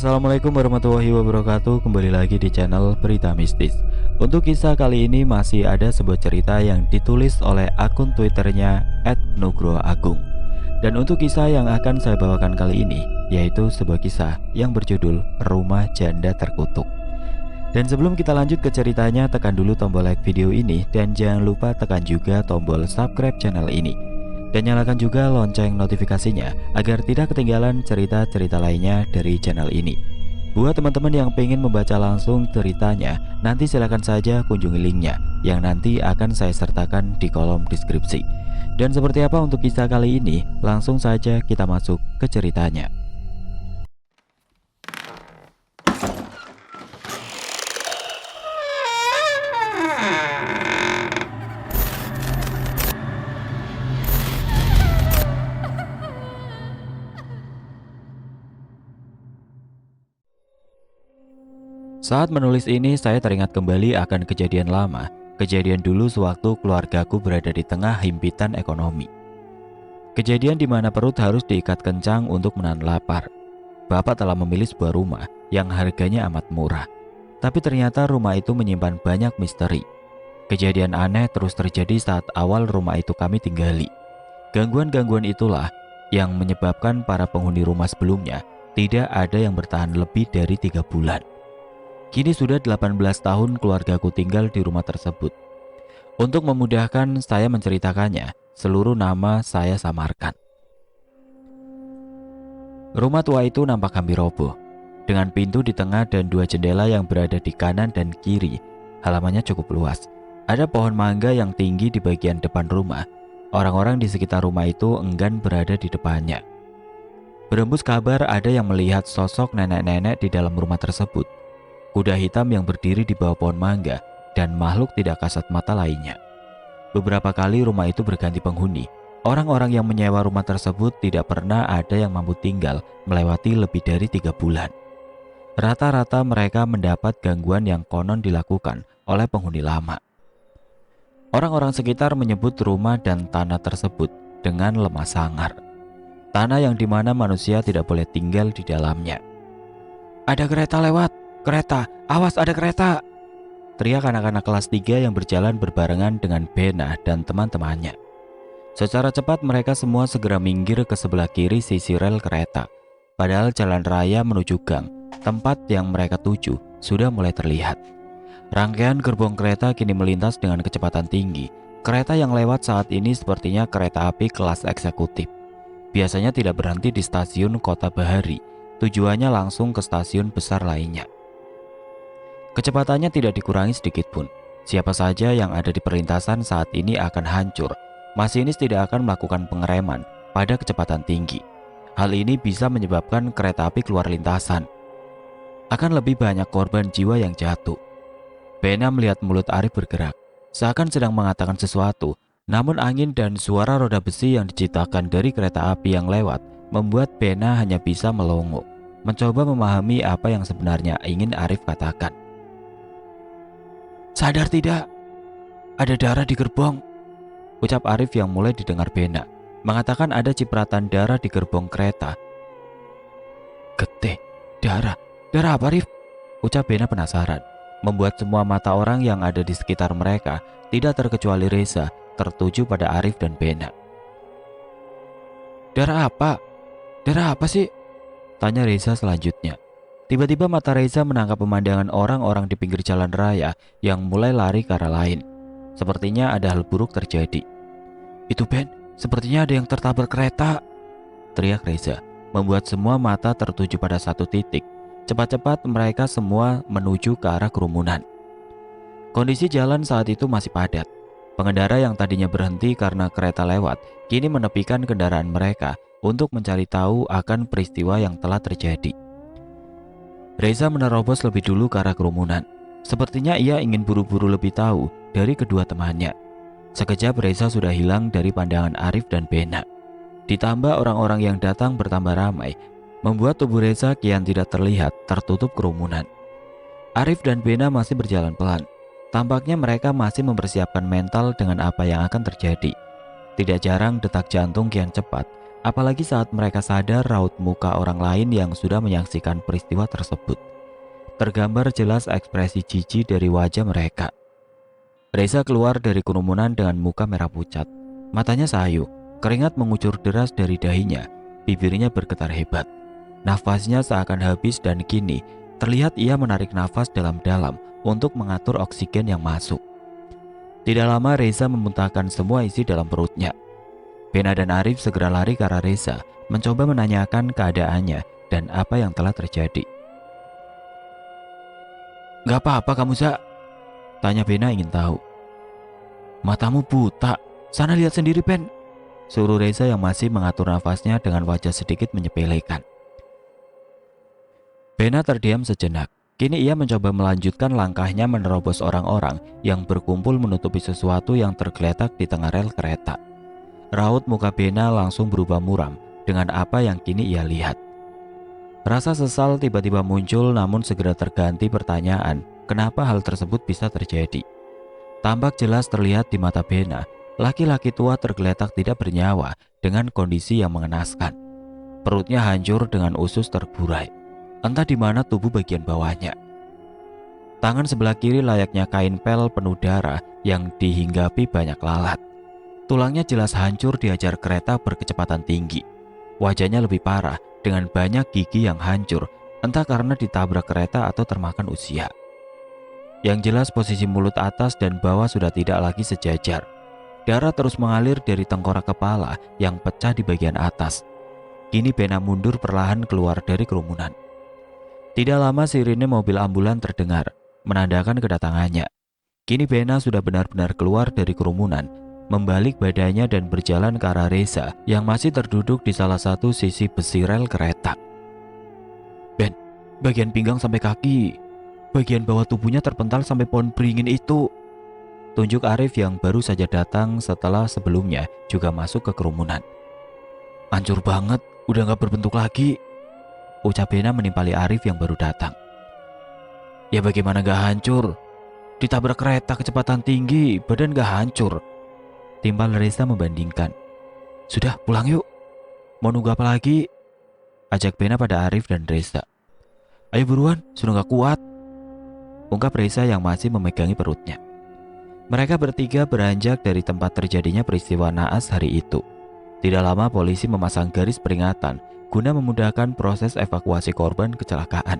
Assalamualaikum warahmatullahi wabarakatuh. Kembali lagi di channel Berita Mistis. Untuk kisah kali ini masih ada sebuah cerita yang ditulis oleh akun Twitternya @nugrohoagung. Dan untuk kisah yang akan saya bawakan kali ini yaitu sebuah kisah yang berjudul Rumah Janda Terkutuk. Dan sebelum kita lanjut ke ceritanya, tekan dulu tombol like video ini dan jangan lupa tekan juga tombol subscribe channel ini. Dan nyalakan juga lonceng notifikasinya agar tidak ketinggalan cerita-cerita lainnya dari channel ini. Buat teman-teman yang pengen membaca langsung ceritanya, nanti silakan saja kunjungi linknya yang nanti akan saya sertakan di kolom deskripsi. Dan seperti apa untuk kisah kali ini, langsung saja kita masuk ke ceritanya. Saat menulis ini, saya teringat kembali akan kejadian lama. Kejadian dulu sewaktu keluargaku berada di tengah himpitan ekonomi. Kejadian di mana perut harus diikat kencang untuk menahan lapar. Bapak telah memilih sebuah rumah yang harganya amat murah. Tapi ternyata rumah itu menyimpan banyak misteri. Kejadian aneh terus terjadi saat awal rumah itu kami tinggali. Gangguan-gangguan itulah yang menyebabkan para penghuni rumah sebelumnya tidak ada yang bertahan lebih dari 3 bulan. Kini sudah 18 tahun keluargaku tinggal di rumah tersebut. Untuk memudahkan saya menceritakannya, seluruh nama saya samarkan. Rumah tua itu nampak hampir roboh, dengan pintu di tengah dan 2 jendela yang berada di kanan dan kiri. Halamannya cukup luas. Ada pohon mangga yang tinggi di bagian depan rumah. Orang-orang di sekitar rumah itu enggan berada di depannya. Berembus kabar ada yang melihat sosok nenek-nenek di dalam rumah tersebut. Kuda hitam yang berdiri di bawah pohon mangga, dan makhluk tidak kasat mata lainnya. Beberapa kali rumah itu berganti penghuni. Orang-orang yang menyewa rumah tersebut tidak pernah ada yang mampu tinggal melewati lebih dari 3 bulan. Rata-rata mereka mendapat gangguan yang konon dilakukan oleh penghuni lama. Orang-orang sekitar menyebut rumah dan tanah tersebut dengan lemah sangar. Tanah yang dimana manusia tidak boleh tinggal di dalamnya. Ada kereta lewat! Kereta, awas ada kereta! Teriak anak-anak kelas 3 yang berjalan berbarengan dengan Bena dan teman-temannya. Secara cepat mereka semua segera minggir ke sebelah kiri sisi rel kereta. Padahal jalan raya menuju gang, tempat yang mereka tuju, sudah mulai terlihat. Rangkaian gerbong kereta kini melintas dengan kecepatan tinggi. Kereta yang lewat saat ini sepertinya kereta api kelas eksekutif. Biasanya tidak berhenti di stasiun Kota Bahari, tujuannya langsung ke stasiun besar lainnya. Kecepatannya tidak dikurangi sedikit pun. Siapa saja yang ada di perlintasan saat ini akan hancur. Masinis tidak akan melakukan pengereman pada kecepatan tinggi. Hal ini bisa menyebabkan kereta api keluar lintasan. Akan lebih banyak korban jiwa yang jatuh. Bena melihat mulut Arif bergerak, seakan sedang mengatakan sesuatu. Namun angin dan suara roda besi yang diciptakan dari kereta api yang lewat membuat Bena hanya bisa melongo, mencoba memahami apa yang sebenarnya ingin Arif katakan. Sadar tidak? Ada darah di gerbong, ucap Arif yang mulai didengar Bena. Mengatakan ada cipratan darah di gerbong kereta. Getih, darah. Darah apa, Arif? Ucap Bena penasaran. Membuat semua mata orang yang ada di sekitar mereka, tidak terkecuali Reza, tertuju pada Arif dan Bena. Darah apa? Darah apa sih? Tanya Reza selanjutnya. Tiba-tiba mata Reza menangkap pemandangan orang-orang di pinggir jalan raya yang mulai lari ke arah lain. Sepertinya ada hal buruk terjadi. Itu Ben, sepertinya ada yang tertabrak kereta, teriak Reza, membuat semua mata tertuju pada satu titik. Cepat-cepat mereka semua menuju ke arah kerumunan. Kondisi jalan saat itu masih padat. Pengendara yang tadinya berhenti karena kereta lewat, kini menepikan kendaraan mereka untuk mencari tahu akan peristiwa yang telah terjadi. Reza menerobos lebih dulu ke arah kerumunan. Sepertinya ia ingin buru-buru lebih tahu dari kedua temannya. Sekejap Reza sudah hilang dari pandangan Arif dan Bena. Ditambah orang-orang yang datang bertambah ramai, membuat tubuh Reza kian tidak terlihat tertutup kerumunan. Arif dan Bena masih berjalan pelan. Tampaknya mereka masih mempersiapkan mental dengan apa yang akan terjadi. Tidak jarang detak jantung kian cepat Apalagi saat mereka sadar raut muka orang lain yang sudah menyaksikan peristiwa tersebut. Tergambar jelas ekspresi jijik dari wajah mereka. Reza keluar dari kerumunan dengan muka merah pucat. Matanya sayu, keringat mengucur deras dari dahinya, bibirnya bergetar hebat. Nafasnya seakan habis dan kini terlihat ia menarik nafas dalam-dalam untuk mengatur oksigen yang masuk. Tidak lama Reza memuntahkan semua isi dalam perutnya. Bena dan Arif segera lari ke arah Reza, mencoba menanyakan keadaannya dan apa yang telah terjadi. "Gak apa-apa kamu, Za?" tanya Bena ingin tahu. "Matamu buta, sana lihat sendiri, Ben," suruh Reza yang masih mengatur nafasnya dengan wajah sedikit menyepelekan. Bena terdiam sejenak. Kini ia mencoba melanjutkan langkahnya menerobos orang-orang yang berkumpul menutupi sesuatu yang tergeletak di tengah rel kereta. Raut muka Bena langsung berubah muram dengan apa yang kini ia lihat. Rasa sesal tiba-tiba muncul, namun segera terganti pertanyaan, kenapa hal tersebut bisa terjadi. Tampak jelas terlihat di mata Bena, laki-laki tua tergeletak tidak bernyawa dengan kondisi yang mengenaskan. Perutnya hancur dengan usus terburai, entah di mana tubuh bagian bawahnya. Tangan sebelah kiri layaknya kain pel penuh darah yang dihinggapi banyak lalat. Tulangnya jelas hancur dihajar kereta berkecepatan tinggi. Wajahnya lebih parah dengan banyak gigi yang hancur, entah karena ditabrak kereta atau termakan usia. Yang jelas posisi mulut atas dan bawah sudah tidak lagi sejajar. Darah terus mengalir dari tengkorak kepala yang pecah di bagian atas. Kini Bena mundur perlahan keluar dari kerumunan. Tidak lama sirine mobil ambulan terdengar, menandakan kedatangannya. Kini Bena sudah benar-benar keluar dari kerumunan, membalik badannya dan berjalan ke arah Reza yang masih terduduk di salah satu sisi besi rel kereta. "Ben, bagian pinggang sampai kaki, bagian bawah tubuhnya terpental sampai pohon beringin itu," tunjuk Arif yang baru saja datang setelah sebelumnya juga masuk ke kerumunan. "Hancur banget, udah gak berbentuk lagi," ucap Bena menimpali Arif yang baru datang. "Ya bagaimana gak hancur? Ditabrak kereta kecepatan tinggi, badan gak hancur," timpal Reza membandingkan. "Sudah pulang yuk, mau nunggu apa lagi?" ajak Bena pada Arif dan Reza. "Ayo buruan, sudah gak kuat," ungkap Reza yang masih memegangi perutnya. Mereka bertiga beranjak dari tempat terjadinya peristiwa naas hari itu. Tidak lama polisi memasang garis peringatan guna memudahkan proses evakuasi korban kecelakaan.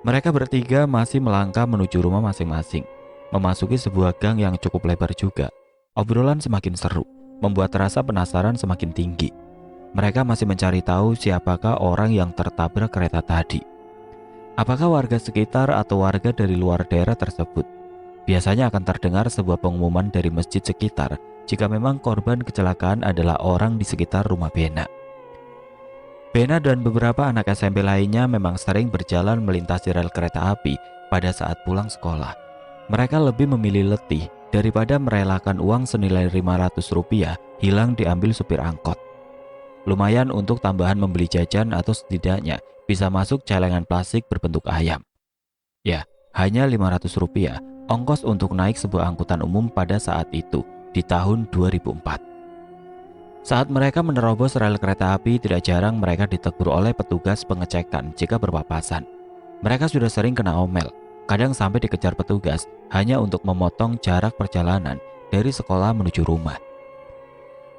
Mereka bertiga masih melangkah menuju rumah masing-masing, memasuki sebuah gang yang cukup lebar juga. Obrolan semakin seru, membuat rasa penasaran semakin tinggi. Mereka masih mencari tahu siapakah orang yang tertabrak kereta tadi. Apakah warga sekitar atau warga dari luar daerah tersebut? Biasanya akan terdengar sebuah pengumuman dari masjid sekitar jika memang korban kecelakaan adalah orang di sekitar rumah Bena. Bena dan beberapa anak SMP lainnya memang sering berjalan melintasi rel kereta api pada saat pulang sekolah. Mereka lebih memilih letih daripada merelakan uang senilai Rp500 hilang diambil supir angkot. Lumayan untuk tambahan membeli jajan atau setidaknya bisa masuk celengan plastik berbentuk ayam. Ya, hanya Rp500 ongkos untuk naik sebuah angkutan umum pada saat itu di tahun 2004. Saat mereka menerobos rel kereta api, tidak jarang mereka ditegur oleh petugas pengecekan jika berpapasan. Mereka sudah sering kena omel, kadang sampai dikejar petugas hanya untuk memotong jarak perjalanan dari sekolah menuju rumah.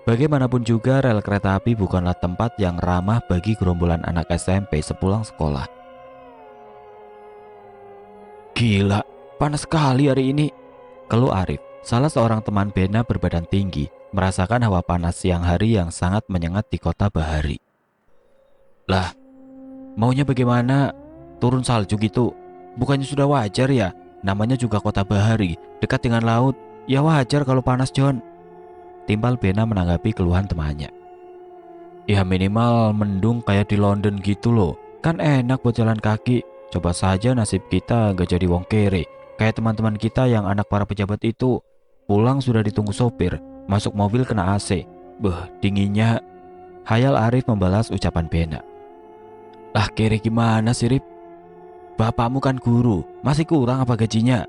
Bagaimanapun juga, rel kereta api bukanlah tempat yang ramah bagi gerombolan anak SMP sepulang sekolah. "Gila, panas sekali hari ini," keluh Arif, salah seorang teman Bena berbadan tinggi, merasakan hawa panas siang hari yang sangat menyengat di kota Bahari. "Lah, maunya bagaimana? Turun salju gitu. Bukannya sudah wajar ya? Namanya juga kota Bahari, dekat dengan laut. Ya wajar kalau panas, John," timpal Bena menanggapi keluhan temannya. "Ya minimal mendung kayak di London gitu loh. Kan enak buat jalan kaki. Coba saja nasib kita gak jadi wong kere kayak teman-teman kita yang anak para pejabat itu. Pulang sudah ditunggu sopir, masuk mobil kena AC. Beh, dinginnya," hayal Arif membalas ucapan Bena. "Lah kere gimana sih, Rip? Bapakmu kan guru, masih kurang apa gajinya?"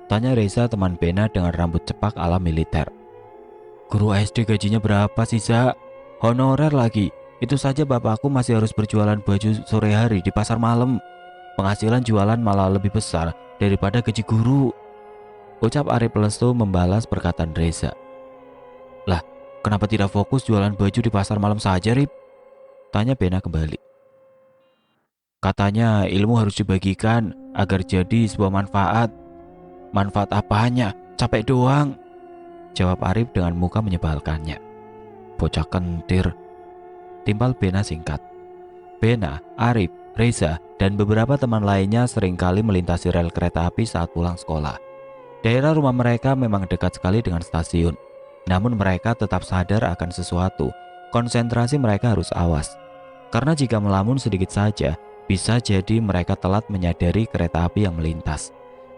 tanya Reza teman Bena dengan rambut cepak ala militer. "Guru SD gajinya berapa sih, Za?" Honorer lagi. Itu saja bapakku masih harus berjualan baju sore hari di pasar malam. Penghasilan jualan malah lebih besar daripada gaji guru. Ucap Arif lesu membalas perkataan Reza. Lah, kenapa tidak fokus jualan baju di pasar malam saja, Rip? Tanya Bena kembali. Katanya ilmu harus dibagikan agar jadi sebuah manfaat. Manfaat apanya? Capek doang. Jawab Arif dengan muka menyebalkannya. Bocah kentir. Timpal Bena singkat. Bena, Arif, Reza, dan beberapa teman lainnya seringkali melintasi rel kereta api saat pulang sekolah. Daerah rumah mereka memang dekat sekali dengan stasiun. Namun mereka tetap sadar akan sesuatu. Konsentrasi mereka harus awas. Karena jika melamun sedikit saja, bisa jadi mereka telat menyadari kereta api yang melintas.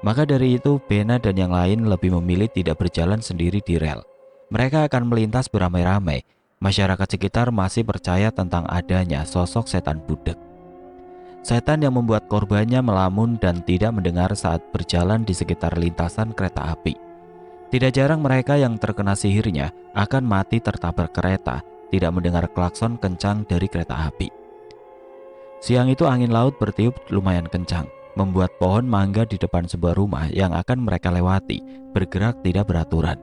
Maka dari itu, Bena dan yang lain lebih memilih tidak berjalan sendiri di rel. Mereka akan melintas beramai-ramai. Masyarakat sekitar masih percaya tentang adanya sosok setan budek. Setan yang membuat korbannya melamun dan tidak mendengar saat berjalan di sekitar lintasan kereta api. Tidak jarang mereka yang terkena sihirnya akan mati tertabrak kereta, tidak mendengar klakson kencang dari kereta api. Siang itu angin laut bertiup lumayan kencang, membuat pohon mangga di depan sebuah rumah yang akan mereka lewati bergerak tidak beraturan.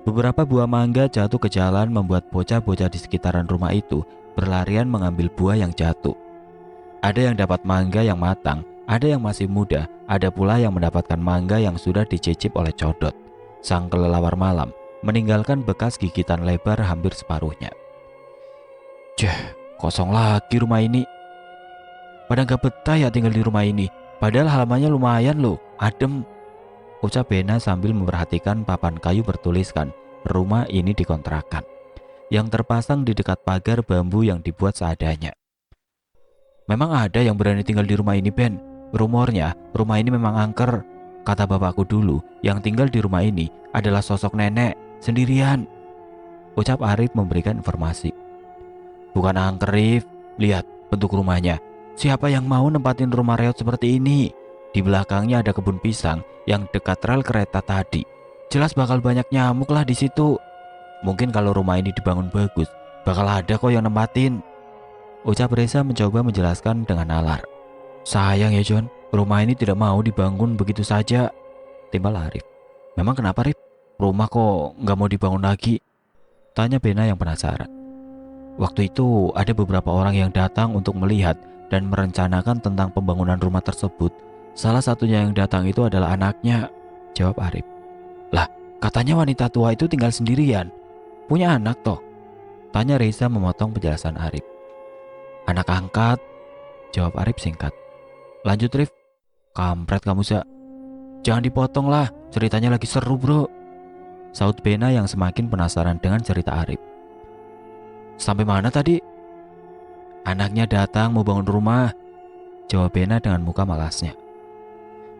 Beberapa buah mangga jatuh ke jalan membuat bocah-bocah di sekitaran rumah itu berlarian mengambil buah yang jatuh. Ada yang dapat mangga yang matang, ada yang masih muda, ada pula yang mendapatkan mangga yang sudah dicicip oleh Codot, sang kelelawar malam, meninggalkan bekas gigitan lebar hampir separuhnya. Kosong lagi rumah ini. Pada gak betah ya tinggal di rumah ini, padahal halamannya lumayan loh, adem. Ucap Bena sambil memperhatikan papan kayu bertuliskan, rumah ini dikontrakan, yang terpasang di dekat pagar bambu yang dibuat seadanya. Memang ada yang berani tinggal di rumah ini, Ben. Rumornya, rumah ini memang angker. Kata bapakku dulu, yang tinggal di rumah ini adalah sosok nenek, sendirian. Ucap Arif memberikan informasi. Bukan angker, Rif. Lihat bentuk rumahnya. Siapa yang mau nempatin rumah reot seperti ini? Di belakangnya ada kebun pisang yang dekat rel kereta tadi. Jelas bakal banyak nyamuk lah di situ. Mungkin kalau rumah ini dibangun bagus, bakal ada kok yang nempatin. Ucap Reza mencoba menjelaskan dengan nalar. Sayang ya John, rumah ini tidak mau dibangun begitu saja. Timbal Arif. Memang kenapa, Rif? Rumah kok nggak mau dibangun lagi? Tanya Bena yang penasaran. Waktu itu ada beberapa orang yang datang untuk melihat dan merencanakan tentang pembangunan rumah tersebut. Salah satunya yang datang itu adalah anaknya. Jawab Arif. Lah, katanya wanita tua itu tinggal sendirian. Punya anak toh? Tanya Reza memotong penjelasan Arif. Anak angkat, jawab Arif singkat. Lanjut, Rif. Kampret kamu, Za. Jangan dipotong lah, ceritanya lagi seru, bro. Saut Bena yang semakin penasaran dengan cerita Arif. Sampai mana tadi? Anaknya datang mau bangun rumah, jawab Bena dengan muka malasnya.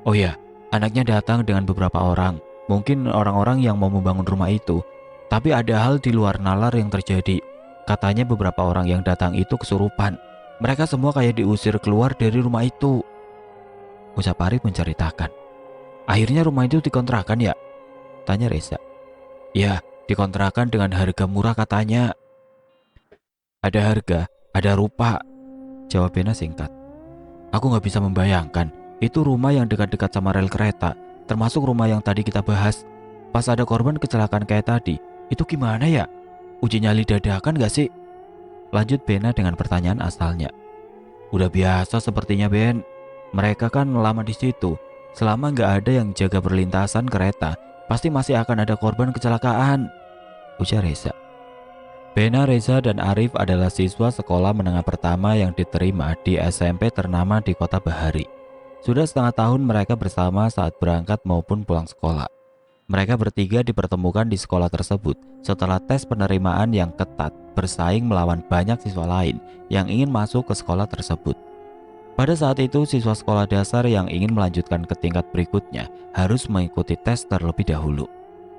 Oh ya, anaknya datang dengan beberapa orang. Mungkin orang-orang yang mau membangun rumah itu. Tapi ada hal di luar nalar yang terjadi. Katanya beberapa orang yang datang itu kesurupan. Mereka semua kayak diusir keluar dari rumah itu. Ucap Arif menceritakan. Akhirnya rumah itu dikontrakan ya? Tanya Reza. Ya, dikontrakan dengan harga murah katanya. Ada harga, ada rupa, jawab Bena singkat. Aku gak bisa membayangkan. Itu rumah yang dekat-dekat sama rel kereta, termasuk rumah yang tadi kita bahas. Pas ada korban kecelakaan kayak tadi, itu gimana ya? Uji nyali dadakan gak sih? Lanjut Bena dengan pertanyaan asalnya. Udah biasa sepertinya, Ben. Mereka kan lama di situ. Selama gak ada yang jaga perlintasan kereta, pasti masih akan ada korban kecelakaan, ujar Reza. Bena, Reza, dan Arif adalah siswa sekolah menengah pertama yang diterima di SMP ternama di kota Bahari. Sudah setengah tahun mereka bersama saat berangkat maupun pulang sekolah. Mereka bertiga dipertemukan di sekolah tersebut setelah tes penerimaan yang ketat bersaing melawan banyak siswa lain yang ingin masuk ke sekolah tersebut. Pada saat itu, siswa sekolah dasar yang ingin melanjutkan ke tingkat berikutnya harus mengikuti tes terlebih dahulu.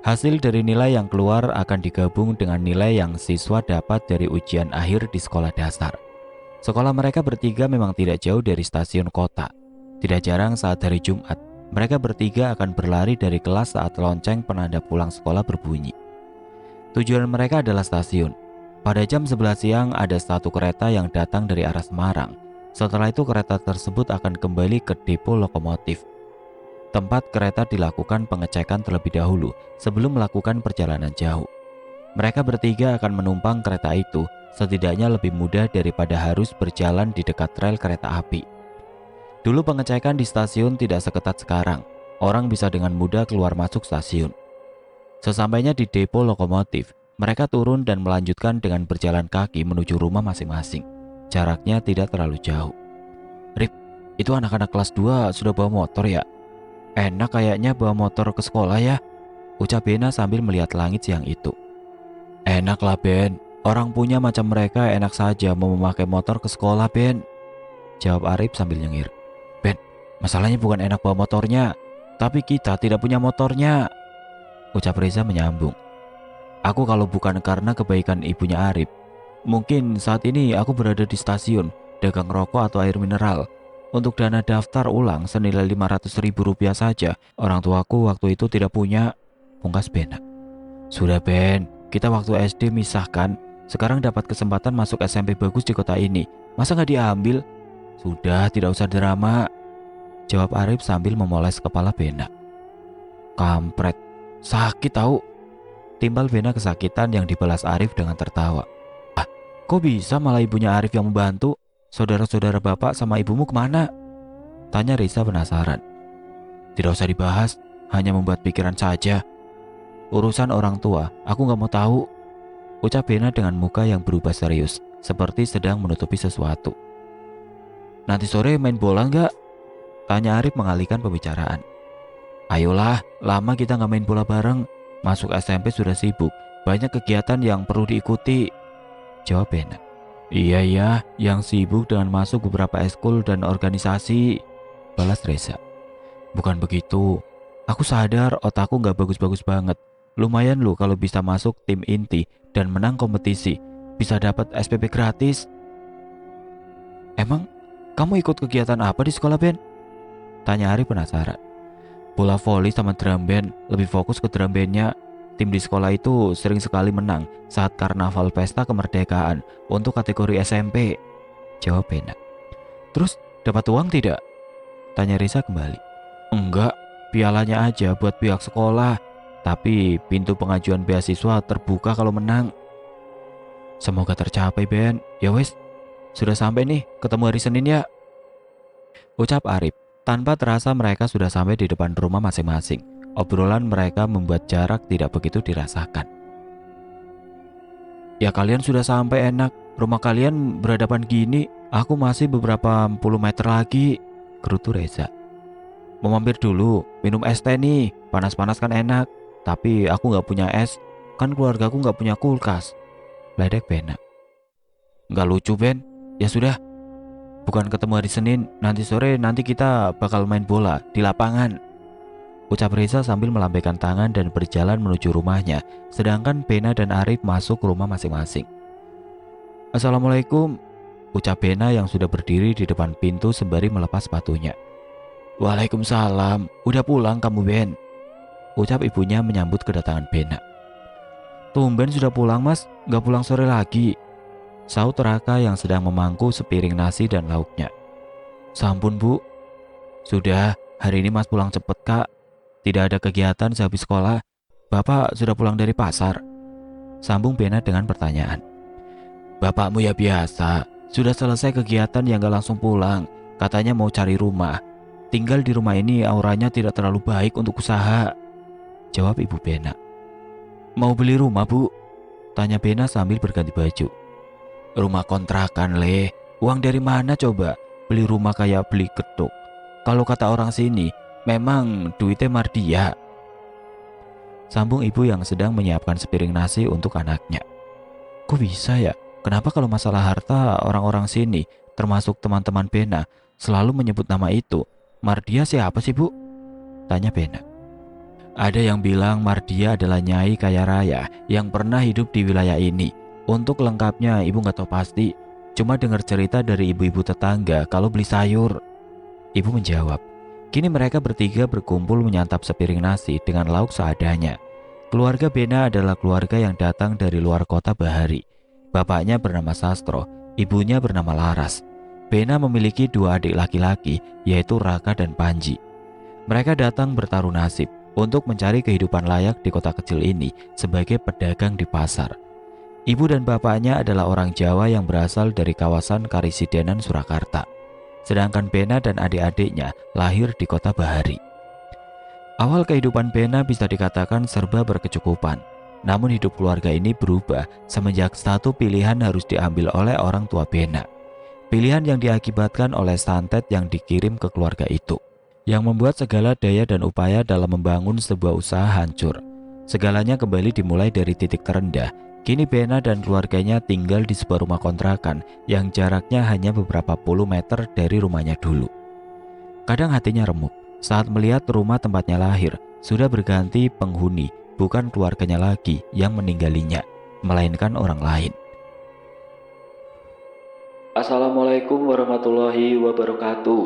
Hasil dari nilai yang keluar akan digabung dengan nilai yang siswa dapat dari ujian akhir di sekolah dasar. Sekolah mereka bertiga memang tidak jauh dari stasiun kota. Tidak jarang saat hari Jumat, mereka bertiga akan berlari dari kelas saat lonceng penanda pulang sekolah berbunyi. Tujuan mereka adalah stasiun. Pada jam 11 siang ada satu kereta yang datang dari arah Semarang. Setelah itu kereta tersebut akan kembali ke depo lokomotif. Tempat kereta dilakukan pengecekan terlebih dahulu sebelum melakukan perjalanan jauh. Mereka bertiga akan menumpang kereta itu, setidaknya lebih mudah daripada harus berjalan di dekat rel kereta api. Dulu pengecekan di stasiun tidak seketat sekarang. Orang bisa dengan mudah keluar masuk stasiun. Sesampainya di depo lokomotif, mereka turun dan melanjutkan dengan berjalan kaki menuju rumah masing-masing. Jaraknya tidak terlalu jauh. Rip, itu anak-anak kelas 2 sudah bawa motor ya? Enak kayaknya bawa motor ke sekolah ya, ucap Bena sambil melihat langit siang itu. Enak lah Ben, orang punya macam mereka enak saja mau memakai motor ke sekolah Ben, jawab Arif sambil nyengir. Ben, masalahnya bukan enak bawa motornya, tapi kita tidak punya motornya, ucap Reza menyambung. Aku kalau bukan karena kebaikan ibunya Arif, mungkin saat ini aku berada di stasiun, dagang rokok atau air mineral. Untuk dana daftar ulang senilai 500.000 rupiah saja, orang tuaku waktu itu tidak punya, pungkas Bena. Sudah Ben, kita waktu SD misahkan, sekarang dapat kesempatan masuk SMP bagus di kota ini, masa nggak diambil? Sudah, tidak usah drama, jawab Arif sambil memoles kepala Bena. Kampret, sakit tahu, timbal Bena kesakitan yang dibalas Arif dengan tertawa. Ah, kok bisa malah ibunya Arif yang membantu? Saudara-saudara bapak sama ibumu kemana? Tanya Risa penasaran. Tidak usah dibahas, hanya membuat pikiran saja. Urusan orang tua, aku gak mau tahu, ucap Bena dengan muka yang berubah serius, seperti sedang menutupi sesuatu. Nanti sore main bola gak? Tanya Arif mengalihkan pembicaraan. Ayolah, lama kita gak main bola bareng. Masuk SMP sudah sibuk, banyak kegiatan yang perlu diikuti, jawab Bena. Iya, yang sibuk dengan masuk beberapa eskul dan organisasi, balas Reza. Bukan begitu, aku sadar otakku gak bagus-bagus banget. Lumayan loh kalau bisa masuk tim inti dan menang kompetisi, bisa dapat SPP gratis. Emang kamu ikut kegiatan apa di sekolah Ben? Tanya Ari penasaran. Bola voli sama drum band, lebih fokus ke drum bandnya. Tim di sekolah itu sering sekali menang saat karnaval pesta kemerdekaan untuk kategori SMP, jawab Bena. Terus dapat uang tidak? Tanya Risa kembali. Enggak, pialanya aja buat pihak sekolah. Tapi pintu pengajuan beasiswa terbuka kalau menang. Semoga tercapai Ben. Ya wes, sudah sampai nih, ketemu hari Senin ya, ucap Arif. Tanpa terasa mereka sudah sampai di depan rumah masing-masing. Obrolan mereka membuat jarak tidak begitu dirasakan. Ya kalian sudah sampai enak, rumah kalian berhadapan gini, aku masih beberapa puluh meter lagi, gerutu Reza. Mau mampir dulu, minum es teh nih, panas-panas kan enak. Tapi aku gak punya es, kan keluargaku gak punya kulkas, ledek Bena. Gak lucu Ben, ya sudah, bukan ketemu hari Senin, nanti sore nanti kita bakal main bola di lapangan, ucap Reza sambil melambaikan tangan dan berjalan menuju rumahnya, sedangkan Bena dan Arif masuk ke rumah masing-masing. Assalamualaikum, ucap Bena yang sudah berdiri di depan pintu sembari melepas sepatunya. Waalaikumsalam, udah pulang kamu Ben, ucap ibunya menyambut kedatangan Bena. Tumben sudah pulang mas, gak pulang sore lagi, sahut Raka yang sedang memangku sepiring nasi dan lauknya. Sampun bu, sudah hari ini mas pulang cepet kak. Tidak ada kegiatan sehabis sekolah. Bapak sudah pulang dari pasar, sambung Bena dengan pertanyaan. Bapakmu ya biasa, sudah selesai kegiatan yang gak langsung pulang. Katanya mau cari rumah. Tinggal di rumah ini auranya tidak terlalu baik untuk usaha, jawab ibu Bena. Mau beli rumah bu? Tanya Bena sambil berganti baju. Rumah kontrakan leh, uang dari mana coba? Beli rumah kayak beli ketuk. Kalau kata orang sini, memang duitnya mardia, sambung ibu yang sedang menyiapkan sepiring nasi untuk anaknya. Kok bisa ya? Kenapa kalau masalah harta orang-orang sini, termasuk teman-teman Bena, selalu menyebut nama itu? Mardia siapa sih bu? Tanya Bena. Ada yang bilang Mardia adalah nyai kaya raya yang pernah hidup di wilayah ini. Untuk lengkapnya ibu gak tahu pasti, cuma dengar cerita dari ibu-ibu tetangga kalau beli sayur. Ibu menjawab. Kini mereka bertiga berkumpul menyantap sepiring nasi dengan lauk seadanya. Keluarga Bena adalah keluarga yang datang dari luar kota Bahari. Bapaknya bernama Sastro, ibunya bernama Laras. Bena memiliki 2 adik laki-laki, yaitu Raka dan Panji. Mereka datang bertaruh nasib untuk mencari kehidupan layak di kota kecil ini sebagai pedagang di pasar. Ibu dan bapaknya adalah orang Jawa yang berasal dari kawasan Karisidenan, Surakarta. Sedangkan Bena dan adik-adiknya lahir di kota Bahari. Awal kehidupan Bena bisa dikatakan serba berkecukupan. Namun hidup keluarga ini berubah semenjak satu pilihan harus diambil oleh orang tua Bena. Pilihan yang diakibatkan oleh santet yang dikirim ke keluarga itu, yang membuat segala daya dan upaya dalam membangun sebuah usaha hancur. Segalanya kembali dimulai dari titik terendah. Kini Bena dan keluarganya tinggal di sebuah rumah kontrakan yang jaraknya hanya beberapa puluh meter dari rumahnya dulu. Kadang hatinya remuk saat melihat rumah tempatnya lahir sudah berganti penghuni, bukan keluarganya lagi yang meninggalnya, melainkan orang lain. Assalamualaikum warahmatullahi wabarakatuh.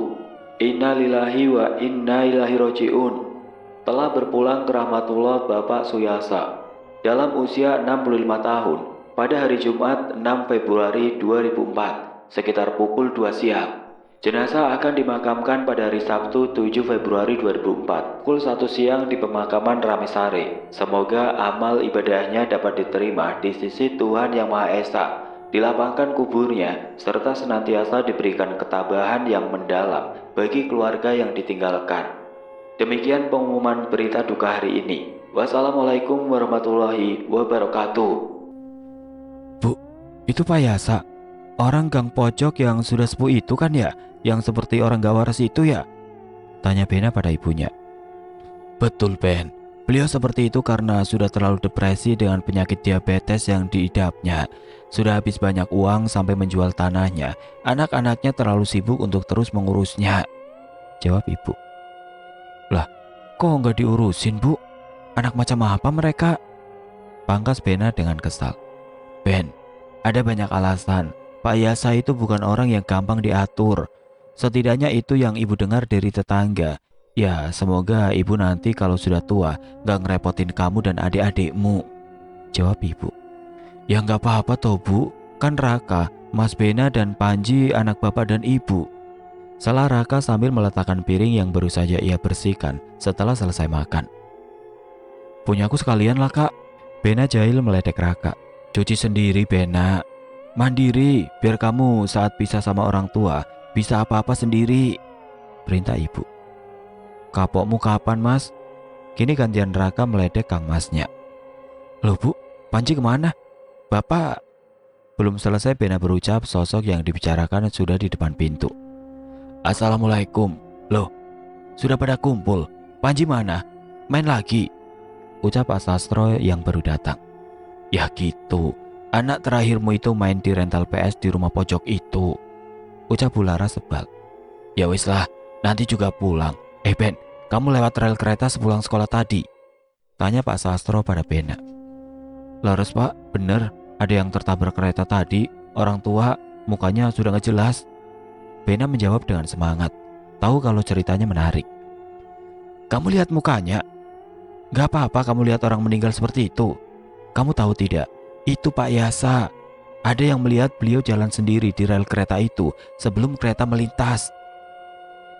Inna lillahi wa inna ilaihi roji'un. Telah berpulang ke rahmatullah Bapak Suyasa dalam usia 65 tahun pada hari Jumat 6 Februari 2004 sekitar pukul 2 siang. Jenazah akan dimakamkan pada hari Sabtu 7 Februari 2004 pukul 1 siang di pemakaman Ramesare. Semoga amal ibadahnya dapat diterima di sisi Tuhan Yang Maha Esa, dilapangkan kuburnya, serta senantiasa diberikan ketabahan yang mendalam bagi keluarga yang ditinggalkan. Demikian pengumuman berita duka hari ini. Wassalamualaikum warahmatullahi wabarakatuh. Bu, itu Pak Yasa, orang gang pojok yang sudah sepuh itu kan ya? Yang seperti orang gak waras itu ya? Tanya Bena pada ibunya. Betul Ben, beliau seperti itu karena sudah terlalu depresi dengan penyakit diabetes yang diidapnya. Sudah habis banyak uang sampai menjual tanahnya. Anak-anaknya terlalu sibuk untuk terus mengurusnya, jawab ibu. Lah, kok nggak diurusin Bu? Anak macam apa mereka? Pangkas Bena dengan kesal. Ben, ada banyak alasan. Pak Yasa itu bukan orang yang gampang diatur. Setidaknya itu yang ibu dengar dari tetangga. Ya, semoga ibu nanti kalau sudah tua gak ngerepotin kamu dan adik-adikmu, jawab ibu. Ya nggak apa-apa toh Bu, kan Raka, Mas Bena dan Panji anak bapak dan ibu. Salah Raka sambil meletakkan piring yang baru saja ia bersihkan setelah selesai makan. Punyaku sekalian lah Kak. Bena jahil meledek Raka. Cuci sendiri Bena, mandiri biar kamu saat pisah sama orang tua bisa apa-apa sendiri, perintah ibu. Kapokmu kapan Mas? Kini gantian Raka meledek Kang Masnya. Loh Bu, Panji kemana? Bapak. Belum selesai Bena berucap, sosok yang dibicarakan sudah di depan pintu. Assalamualaikum. Loh, sudah pada kumpul. Panji mana? Main lagi, ucap Pak Sastro yang baru datang. Ya gitu, anak terakhirmu itu main di rental PS di rumah pojok itu, ucap Bu Laras sebal. Ya wis lah, nanti juga pulang. Ben, kamu lewat rel kereta sepulang sekolah tadi? Tanya Pak Sastro pada Bena. Laras Pak, bener, ada yang tertabrak kereta tadi. Orang tua, mukanya sudah gak jelas. Bena menjawab dengan semangat, tahu kalau ceritanya menarik. Kamu lihat mukanya? Gak apa-apa kamu lihat orang meninggal seperti itu. Kamu tahu tidak, itu Pak Yasa. Ada yang melihat beliau jalan sendiri di rel kereta itu sebelum kereta melintas.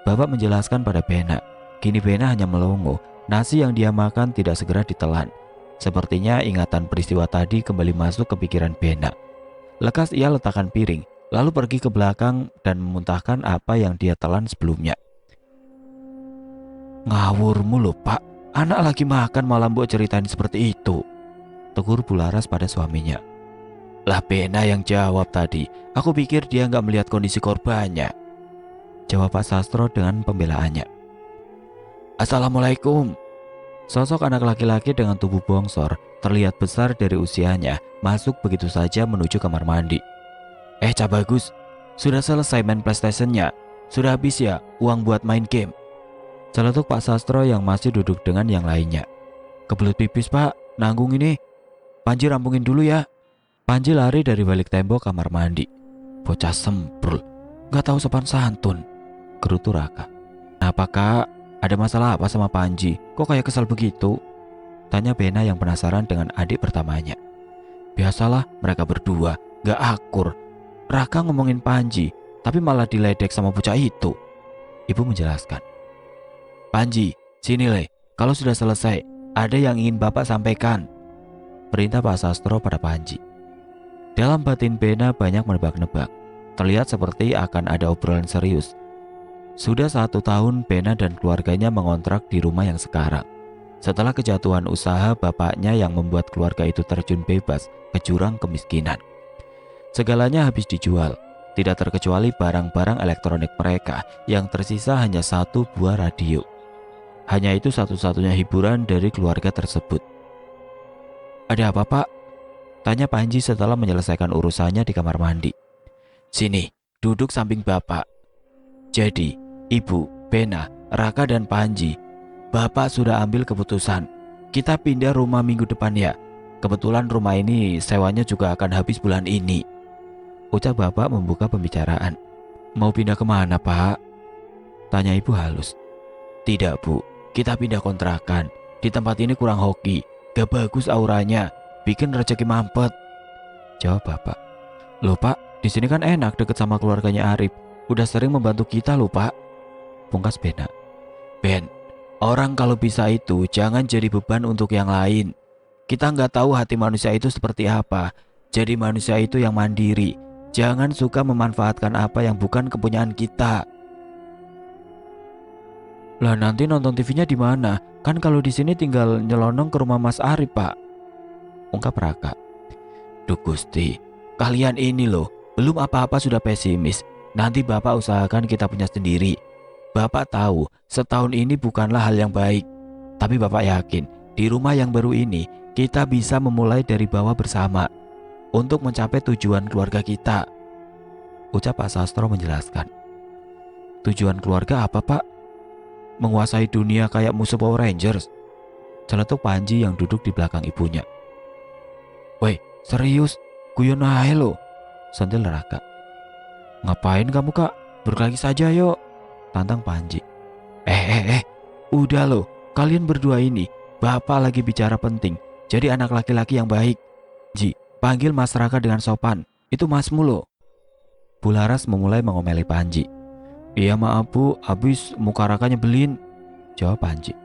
Bapak menjelaskan pada Bena. Kini Bena hanya melongo. Nasi yang dia makan tidak segera ditelan. Sepertinya ingatan peristiwa tadi kembali masuk ke pikiran Bena. Lekas ia letakkan piring, lalu pergi ke belakang dan memuntahkan apa yang dia telan sebelumnya. Ngawur mulu Pak, anak lagi makan malah buat ceritain seperti itu, tegur Bu Laras pada suaminya. Lah Bena yang jawab tadi, aku pikir dia nggak melihat kondisi korbannya, jawab Pak Sastro dengan pembelaannya. Assalamualaikum. Sosok anak laki-laki dengan tubuh bongsor, terlihat besar dari usianya, masuk begitu saja menuju kamar mandi. Cak Bagus, sudah selesai main PlayStation-nya? Sudah habis ya uang buat main game? Celetuk Pak Sastro yang masih duduk dengan yang lainnya. Kebelut pipis Pak, nanggung ini. Panji rampungin dulu ya. Panji lari dari balik tembok kamar mandi. Bocah semprul, gak tahu sopan santun, gerutu Raka. Kenapa Kak? Ada masalah apa sama Panji? Kok kayak kesal begitu? Tanya Bena yang penasaran dengan adik pertamanya. Biasalah, mereka berdua Gak akur. Raka ngomongin Panji, tapi malah diledek sama bocah itu. Ibu menjelaskan. Panji, sini Le, kalau sudah selesai, ada yang ingin Bapak sampaikan. Perintah Pak Sastro pada Panji. Dalam batin Bena banyak menebak-nebak. Terlihat seperti akan ada obrolan serius. Sudah 1 tahun Bena dan keluarganya mengontrak di rumah yang sekarang. Setelah kejatuhan usaha bapaknya yang membuat keluarga itu terjun bebas ke jurang kemiskinan. Segalanya habis dijual, tidak terkecuali barang-barang elektronik mereka, yang tersisa hanya 1 buah radio. Hanya itu satu-satunya hiburan dari keluarga tersebut. Ada apa, Pak? Tanya Panji setelah menyelesaikan urusannya di kamar mandi. Sini, duduk samping Bapak. Jadi, Ibu, Bena, Raka dan Panji, Bapak sudah ambil keputusan. Kita pindah rumah minggu depan ya. Kebetulan rumah ini sewanya juga akan habis bulan ini. Ucap Bapak membuka pembicaraan. Mau pindah kemana, Pak? Tanya Ibu halus. Tidak, Bu. Kita pindah kontrakan. Di tempat ini kurang hoki. Gak bagus auranya. Bikin rezeki mampet. Jawab Bapak. Loh Pak, di sini kan enak deket sama keluarganya Arif. Udah sering membantu kita loh Pak. Pungkas Bena. Ben, orang kalau bisa itu jangan jadi beban untuk yang lain. Kita nggak tahu hati manusia itu seperti apa. Jadi manusia itu yang mandiri. Jangan suka memanfaatkan apa yang bukan kepunyaan kita. Lah nanti nonton TV-nya di mana? Kan kalau di sini tinggal nyelonong ke rumah Mas Arif, Pak. Ungkap Raka. Duh Gusti, kalian ini loh, belum apa-apa sudah pesimis. Nanti Bapak usahakan kita punya sendiri. Bapak tahu setahun ini bukanlah hal yang baik. Tapi Bapak yakin di rumah yang baru ini kita bisa memulai dari bawah bersama untuk mencapai tujuan keluarga kita. Ucap Pak Sastro menjelaskan. Tujuan keluarga apa Pak? Menguasai dunia kayak musuh Power Rangers. Celetuk Panji yang duduk di belakang ibunya. Woi, serius? Guyon aja lo. Sentil Raka. Ngapain kamu Kak? Berkelahi saja yuk. Tantang Panji. Udah lo. Kalian berdua ini, Bapak lagi bicara penting. Jadi anak laki-laki yang baik. Ji, panggil Mas Raka dengan sopan. Itu masmu lo. Bularas memulai mengomeli Panji. Iya maaf Bu, habis muka Raka nyebelin. Jawab Panji.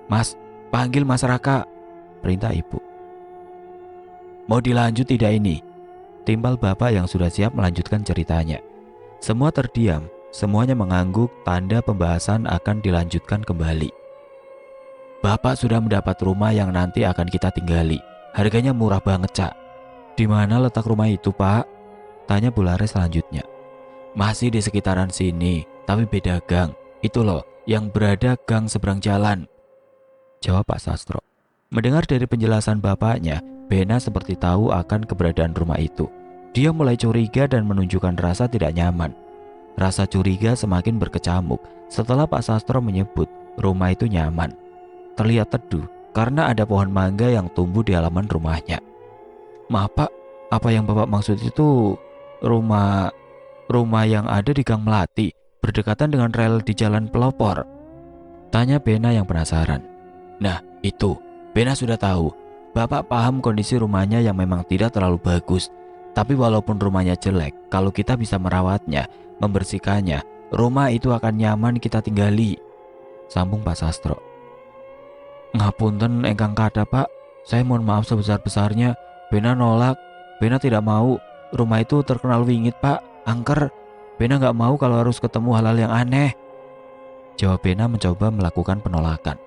Mas, panggil Mas Raka. Perintah ibu. Mau dilanjut tidak ini? Timbal Bapak yang sudah siap melanjutkan ceritanya. Semua terdiam, semuanya mengangguk tanda pembahasan akan dilanjutkan kembali. Bapak sudah mendapat rumah yang nanti akan kita tinggali. Harganya murah banget, Cak. Di mana letak rumah itu, Pak? Tanya Bulares selanjutnya. Masih di sekitaran sini, tapi beda gang. Itu loh, yang berada gang seberang jalan. Jawab Pak Sastro. Mendengar dari penjelasan bapaknya, Bena seperti tahu akan keberadaan rumah itu. Dia mulai curiga dan menunjukkan rasa tidak nyaman. Rasa curiga semakin berkecamuk setelah Pak Sastro menyebut rumah itu nyaman. Terlihat teduh karena ada pohon mangga yang tumbuh di halaman rumahnya. Maaf Pak, apa yang Bapak maksud itu rumah yang ada di Gang Melati, berdekatan dengan rel di Jalan Pelopor? Tanya Bena yang penasaran. Nah itu, Bena sudah tahu. Bapak paham kondisi rumahnya yang memang tidak terlalu bagus. Tapi walaupun rumahnya jelek, kalau kita bisa merawatnya, membersihkannya, rumah itu akan nyaman kita tinggali. Sambung Pak Sastro. Ngapunten engkang kada Pak, saya mohon maaf sebesar-besarnya. Bena nolak, Bena tidak mau. Rumah itu terkenal wingit Pak, angker. Bena gak mau kalau harus ketemu hal-hal yang aneh. Jawab Bena mencoba melakukan penolakan.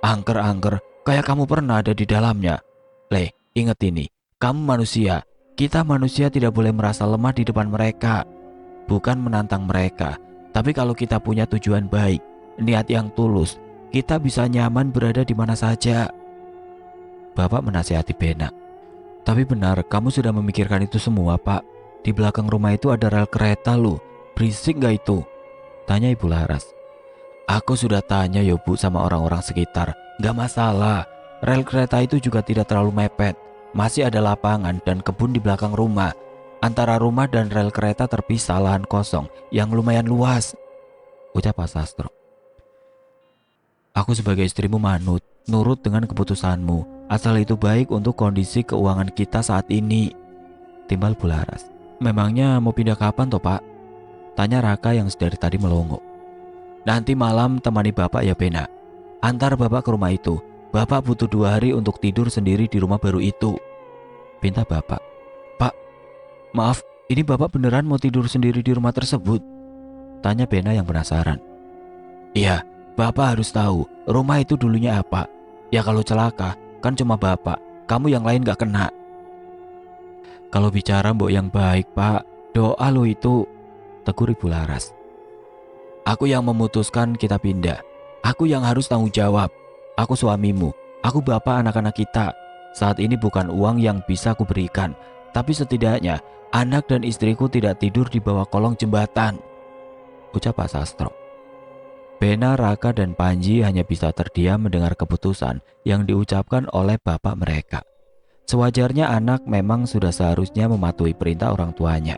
Angker, kayak kamu pernah ada di dalamnya. Le, ingat ini, kamu manusia. Kita manusia tidak boleh merasa lemah di depan mereka. Bukan menantang mereka, tapi kalau kita punya tujuan baik, niat yang tulus, kita bisa nyaman berada di mana saja. Bapak menasihati Bena. Tapi benar, kamu sudah memikirkan itu semua Pak. Di belakang rumah itu ada rel kereta loh. Berisik gak itu? Tanya Ibu Laras. Aku sudah tanya ya Bu sama orang-orang sekitar. Gak masalah, rel kereta itu juga tidak terlalu mepet. Masih ada lapangan dan kebun di belakang rumah. Antara rumah dan rel kereta terpisah lahan kosong yang lumayan luas. Ucap Pak Sastro. Aku sebagai istrimu nurut dengan keputusanmu. Asal itu baik untuk kondisi keuangan kita saat ini. timbal Bularas. Memangnya mau pindah kapan toh Pak? Tanya Raka yang sedari tadi melongo. Nanti malam temani Bapak ya Bena. Antar Bapak ke rumah itu. Bapak butuh 2 hari untuk tidur sendiri di rumah baru itu, pinta Bapak. Pak, maaf, ini Bapak beneran mau tidur sendiri di rumah tersebut? Tanya Bena yang penasaran. Iya, Bapak harus tahu rumah itu dulunya apa. Ya kalau celaka, kan cuma Bapak, kamu yang lain gak kena. Kalau bicara mbok yang baik Pak, doa lo itu, tegur Ibu Laras. Aku yang memutuskan kita pindah. Aku yang harus tanggung jawab. Aku suamimu, aku bapak anak-anak kita. Saat ini bukan uang yang bisa aku berikan, tapi setidaknya anak dan istriku tidak tidur di bawah kolong jembatan, ucap Pak Sastro. Bena, Raka, dan Panji hanya bisa terdiam mendengar keputusan yang diucapkan oleh bapak mereka. Sewajarnya anak memang sudah seharusnya mematuhi perintah orang tuanya.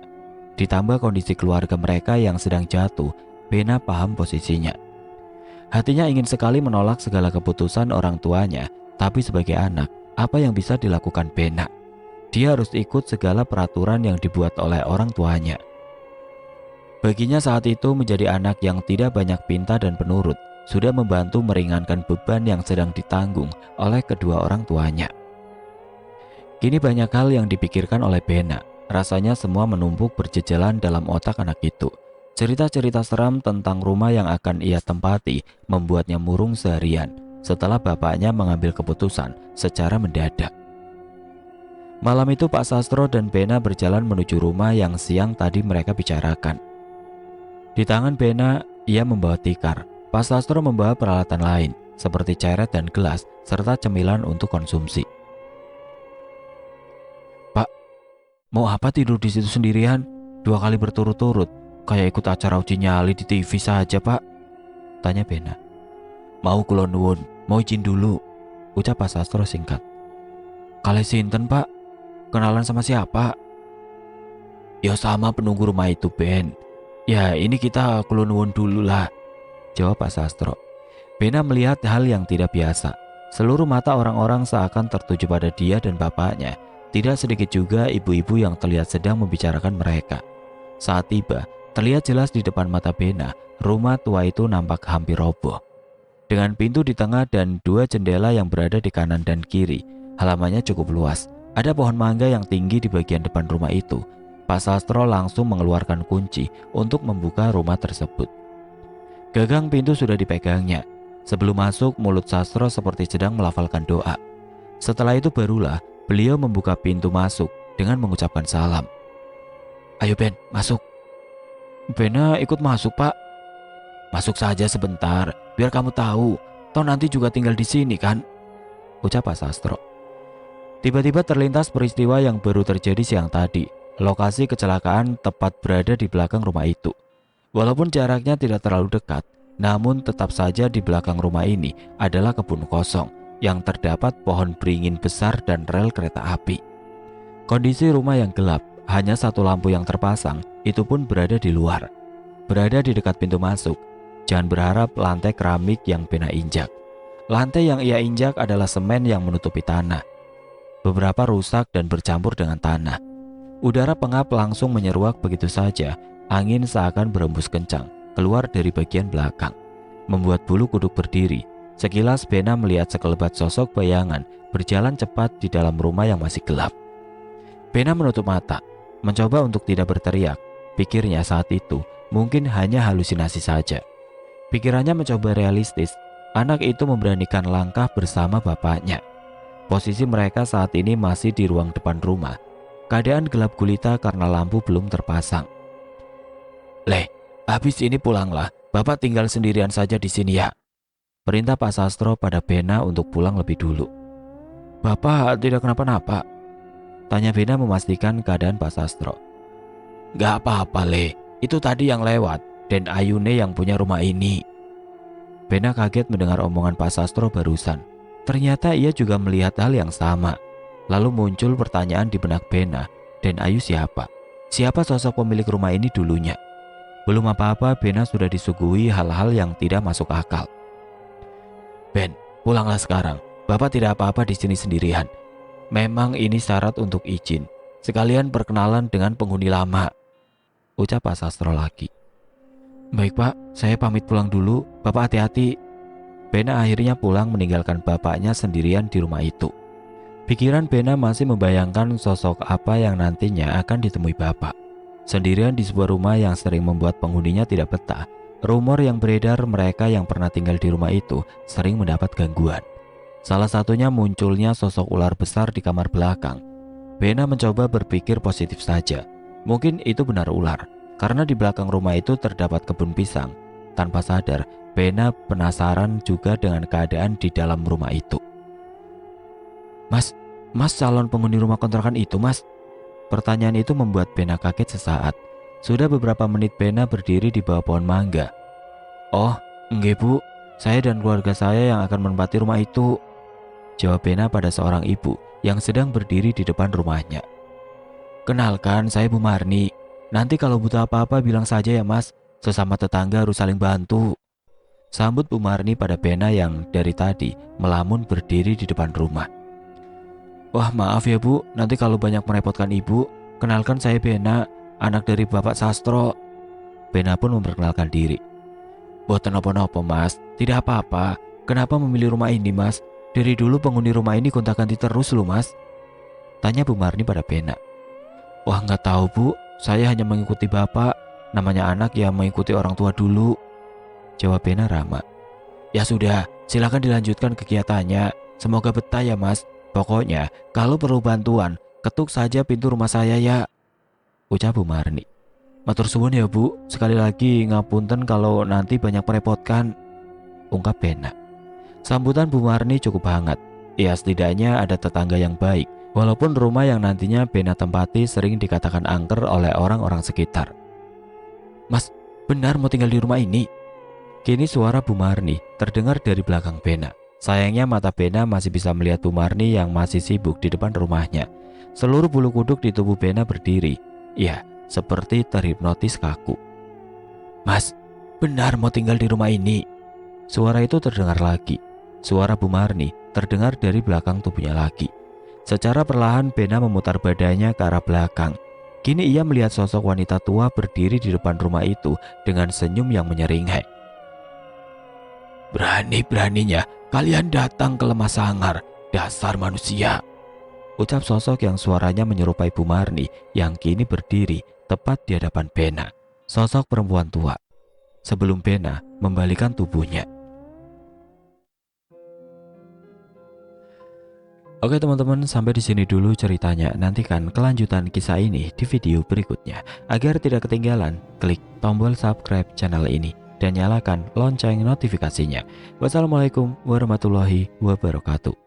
Ditambah kondisi keluarga mereka yang sedang jatuh, Bena paham posisinya. Hatinya ingin sekali menolak segala keputusan orang tuanya, tapi sebagai anak, apa yang bisa dilakukan Bena? Dia harus ikut segala peraturan yang dibuat oleh orang tuanya. Baginya saat itu menjadi anak yang tidak banyak pinta dan penurut, sudah membantu meringankan beban yang sedang ditanggung oleh kedua orang tuanya. Kini banyak hal yang dipikirkan oleh Bena, rasanya semua menumpuk berjejelan dalam otak anak itu. Cerita-cerita seram tentang rumah yang akan ia tempati membuatnya murung seharian setelah bapaknya mengambil keputusan secara mendadak. Malam itu Pak Sastro dan Bena berjalan menuju rumah yang siang tadi mereka bicarakan. Di tangan Bena, ia membawa tikar. Pak Sastro membawa peralatan lain seperti ceret dan gelas serta cemilan untuk konsumsi. Pak, mau apa tidur di situ sendirian? 2 kali berturut-turut. Kayak ikut acara uji nyali di TV saja Pak, tanya Bena. Mau kulon nuwun, mau izin dulu, ucap Pak Sastro singkat. Kali sinten Pak? Kenalan sama siapa? Ya sama penunggu rumah itu Ben. Ya ini kita kulon nuwun dulu lah, jawab Pak Sastro. Bena melihat hal yang tidak biasa. Seluruh mata orang-orang seakan tertuju pada dia dan bapaknya. Tidak sedikit juga ibu-ibu yang terlihat sedang membicarakan mereka. Saat tiba, terlihat jelas di depan mata Bena, rumah tua itu nampak hampir roboh. Dengan pintu di tengah dan 2 jendela yang berada di kanan dan kiri, halamannya cukup luas. Ada pohon mangga yang tinggi di bagian depan rumah itu. Pak Sastro langsung mengeluarkan kunci untuk membuka rumah tersebut. Gagang pintu sudah dipegangnya. Sebelum masuk, mulut Sastro seperti sedang melafalkan doa. Setelah itu barulah beliau membuka pintu masuk dengan mengucapkan salam. Ayo Ben, masuk. Bena ikut masuk Pak. Masuk saja sebentar, biar kamu tahu. Toh nanti juga tinggal di sini kan, ucap Pak Sastro. Tiba-tiba terlintas peristiwa yang baru terjadi siang tadi. Lokasi kecelakaan tepat berada di belakang rumah itu. Walaupun jaraknya tidak terlalu dekat, namun tetap saja di belakang rumah ini adalah kebun kosong yang terdapat pohon beringin besar dan rel kereta api. Kondisi rumah yang gelap, hanya 1 lampu yang terpasang, itu pun berada di luar. Berada di dekat pintu masuk. Jangan berharap lantai keramik yang Bena injak. Lantai yang ia injak adalah semen yang menutupi tanah. Beberapa rusak dan bercampur dengan tanah. Udara pengap langsung menyeruak begitu saja. Angin seakan berembus kencang keluar dari bagian belakang, membuat bulu kuduk berdiri. Sekilas Bena melihat sekelebat sosok bayangan berjalan cepat di dalam rumah yang masih gelap. Bena menutup mata, mencoba untuk tidak berteriak. Pikirnya saat itu mungkin hanya halusinasi saja. Pikirannya mencoba realistis. Anak itu memberanikan langkah bersama bapaknya. Posisi mereka saat ini masih di ruang depan rumah. Keadaan gelap gulita karena lampu belum terpasang. Leh, habis ini pulanglah. Bapak tinggal sendirian saja di sini ya, perintah Pak Sastro pada Bena untuk pulang lebih dulu. Bapak tidak kenapa-napa? Tanya Bena memastikan keadaan Pak Sastro. Gak apa-apa Le, itu tadi yang lewat dan Ayune yang punya rumah ini. Bena kaget mendengar omongan Pak Sastro barusan. Ternyata ia juga melihat hal yang sama. Lalu muncul pertanyaan di benak Bena, dan Ayu siapa? Siapa sosok pemilik rumah ini dulunya? Belum apa-apa Bena sudah disuguhi hal-hal yang tidak masuk akal. Ben, pulanglah sekarang. Bapak tidak apa-apa di sini sendirian. Memang ini syarat untuk izin. Sekalian perkenalan dengan penghuni lama, ucap Pak Sastro lagi. Baik Pak, saya pamit pulang dulu. Bapak hati-hati. Bena akhirnya pulang meninggalkan bapaknya sendirian di rumah itu. Pikiran Bena masih membayangkan sosok apa yang nantinya akan ditemui bapak. Sendirian di sebuah rumah yang sering membuat penghuninya tidak betah. Rumor yang beredar mereka yang pernah tinggal di rumah itu sering mendapat gangguan. Salah satunya munculnya sosok ular besar di kamar belakang. Bena mencoba berpikir positif saja. Mungkin itu benar ular, karena di belakang rumah itu terdapat kebun pisang. Tanpa sadar, Bena penasaran juga dengan keadaan di dalam rumah itu. Mas calon penghuni rumah kontrakan itu, Mas? Pertanyaan itu membuat Bena kaget sesaat. Sudah beberapa menit Bena berdiri di bawah pohon mangga. Oh, enggak Bu, saya dan keluarga saya yang akan menempati rumah itu, jawab Bena pada seorang ibu yang sedang berdiri di depan rumahnya. Kenalkan, saya Bu Marni. Nanti kalau butuh apa-apa bilang saja ya Mas, sesama tetangga harus saling bantu, sambut Bu Marni pada Bena yang dari tadi melamun berdiri di depan rumah. Wah maaf ya Bu, nanti kalau banyak merepotkan Ibu, kenalkan saya Bena, anak dari Bapak Sastro. Bena pun memperkenalkan diri. Boten nopo-nopo Mas, tidak apa-apa. Kenapa memilih rumah ini Mas? Dari dulu penghuni rumah ini gonta-ganti terus loh Mas, tanya Bu Marni pada Bena. Wah nggak tahu Bu, saya hanya mengikuti Bapak. Namanya anak ya mengikuti orang tua dulu, jawab Bena ramah. Ya sudah, silakan dilanjutkan kegiatannya. Semoga betah ya Mas. Pokoknya kalau perlu bantuan, ketuk saja pintu rumah saya ya, ucap Bu Marni. Matur suwun ya Bu, sekali lagi ngapunten kalau nanti banyak merepotkan, ungkap Bena. Sambutan Bu Marni cukup hangat. Ya setidaknya ada tetangga yang baik, walaupun rumah yang nantinya Bena tempati sering dikatakan angker oleh orang-orang sekitar. Mas, benar mau tinggal di rumah ini? Kini suara Bu Marni terdengar dari belakang Bena. Sayangnya mata Bena masih bisa melihat Bu Marni yang masih sibuk di depan rumahnya. Seluruh bulu kuduk di tubuh Bena berdiri. Ya, seperti terhipnotis kaku. Mas, benar mau tinggal di rumah ini? Suara itu terdengar lagi. Suara Bu Marni terdengar dari belakang tubuhnya lagi. Secara perlahan Bena memutar badannya ke arah belakang. Kini ia melihat sosok wanita tua berdiri di depan rumah itu dengan senyum yang menyeringai. Berani-beraninya kalian datang ke Lemah Sangar, dasar manusia, ucap sosok yang suaranya menyerupai Bu Marni yang kini berdiri tepat di hadapan Bena. Sosok perempuan tua. Sebelum Bena membalikan tubuhnya. Oke teman-teman, sampai di sini dulu ceritanya. Nantikan kelanjutan kisah ini di video berikutnya. Agar tidak ketinggalan, klik tombol subscribe channel ini dan nyalakan lonceng notifikasinya. Wassalamualaikum warahmatullahi wabarakatuh.